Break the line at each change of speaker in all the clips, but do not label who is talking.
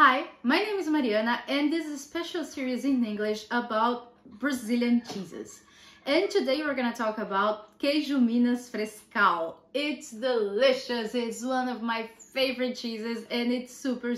Hi, my name is Mariana and this is a special series in English about Brazilian cheeses. And today we're going to talk about Queijo Minas Frescal. It's delicious, it's one of my favorite cheeses and it's super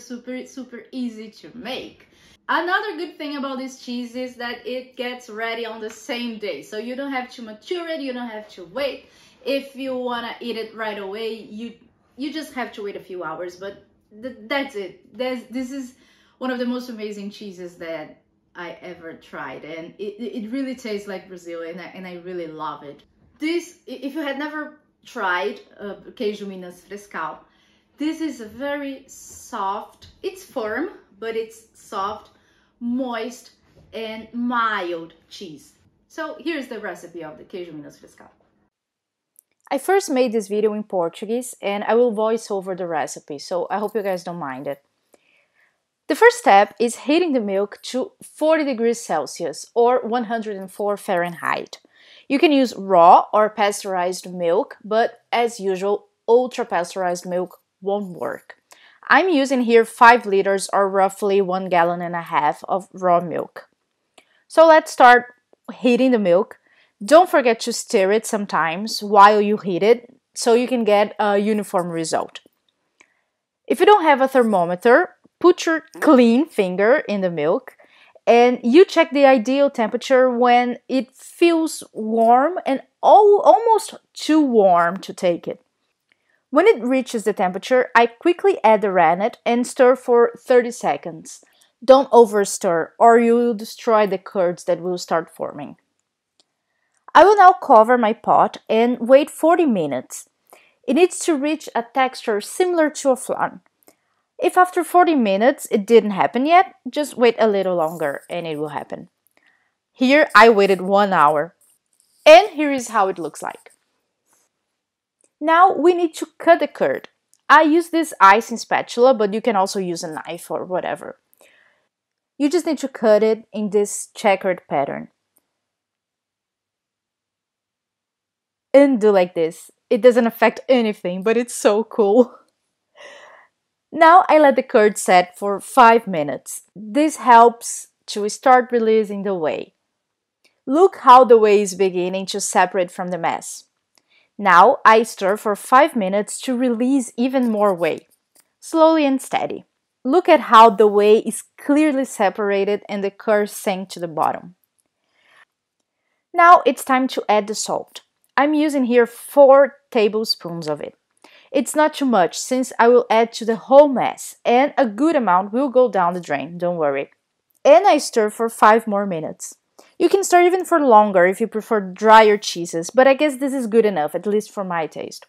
easy to make. Another good thing about this cheese is that it gets ready on the same day. So you don't have to mature it, you don't have to wait. If you want to eat it right away, you just have to wait a few hours, but that's it. This is one of the most amazing cheeses that I ever tried, and it really tastes like Brazil, and I really love it. This, if you had never tried Queijo Minas Frescal, this is a very soft, it's firm, but it's soft, moist, and mild cheese. So here's the recipe of the Queijo Minas Frescal.
I first made this video in Portuguese and I will voice over the recipe, so I hope you guys don't mind it. The first step is heating the milk to 40 degrees Celsius or 104 Fahrenheit. You can use raw or pasteurized milk, but as usual, ultra pasteurized milk won't work. I'm using here 5 liters or roughly 1.5 gallons of raw milk. So let's start heating the milk. Don't forget to stir it sometimes while you heat it so you can get a uniform result. If you don't have a thermometer, put your clean finger in the milk and you check the ideal temperature when it feels warm and almost too warm to take it. When it reaches the temperature, I quickly add the rennet and stir for 30 seconds. Don't over stir or you will destroy the curds that will start forming. I will now cover my pot and wait 40 minutes. It needs to reach a texture similar to a flan. If after 40 minutes it didn't happen yet, just wait a little longer and it will happen. Here I waited 1 hour. And here is how it looks like. Now we need to cut the curd. I use this icing spatula, but you can also use a knife or whatever. You just need to cut it in this checkered pattern. And do like this. It doesn't affect anything, but it's so cool. Now I let the curd set for 5 minutes. This helps to start releasing the whey. Look how the whey is beginning to separate from the mess. Now I stir for 5 minutes to release even more whey. Slowly and steady. Look at how the whey is clearly separated and the curd sank to the bottom. Now it's time to add the salt. I'm using here 4 tablespoons of it. It's not too much since I will add to the whole mess and a good amount will go down the drain, don't worry. And I stir for 5 more minutes. You can stir even for longer if you prefer drier cheeses, but I guess this is good enough, at least for my taste.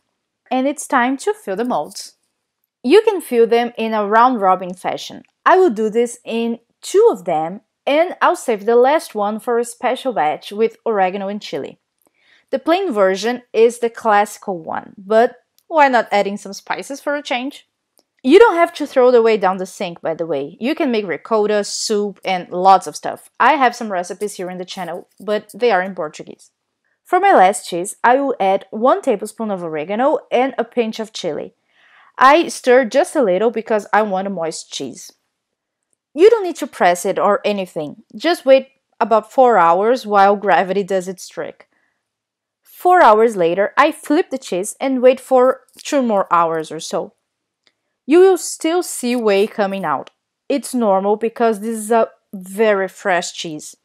And it's time to fill the molds. You can fill them in a round-robin fashion. I will do this in 2 of them and I'll save the last one for a special batch with oregano and chili. The plain version is the classical one, but why not adding some spices for a change? You don't have to throw the whey down the sink, by the way. You can make ricotta, soup, and lots of stuff. I have some recipes here in the channel, but they are in Portuguese. For my last cheese, I will add 1 tablespoon of oregano and a pinch of chili. I stir just a little because I want a moist cheese. You don't need to press it or anything. Just wait about 4 hours while gravity does its trick. 4 hours later, I flip the cheese and wait for 2 more hours or so. You will still see whey coming out. It's normal because this is a very fresh cheese.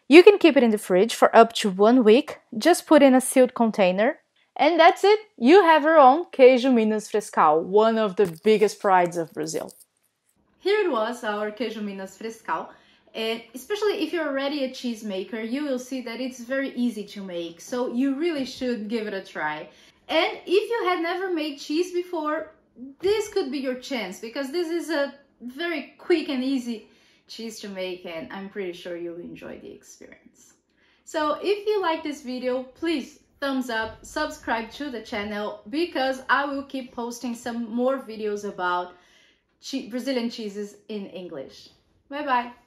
You can keep it in the fridge for up to 1 week. Just put in a sealed container. And that's it. You have your own Queijo Minas Frescal, one of the biggest prides of Brazil.
Here it was, our Queijo Minas Frescal. And especially if you're already a cheese maker, you will see that it's very easy to make. So you really should give it a try. And if you had never made cheese before, this could be your chance because this is a very quick and easy cheese to make and I'm pretty sure you'll enjoy the experience. So if you like this video, please thumbs up, subscribe to the channel because I will keep posting some more videos about Brazilian cheeses in English. Bye bye!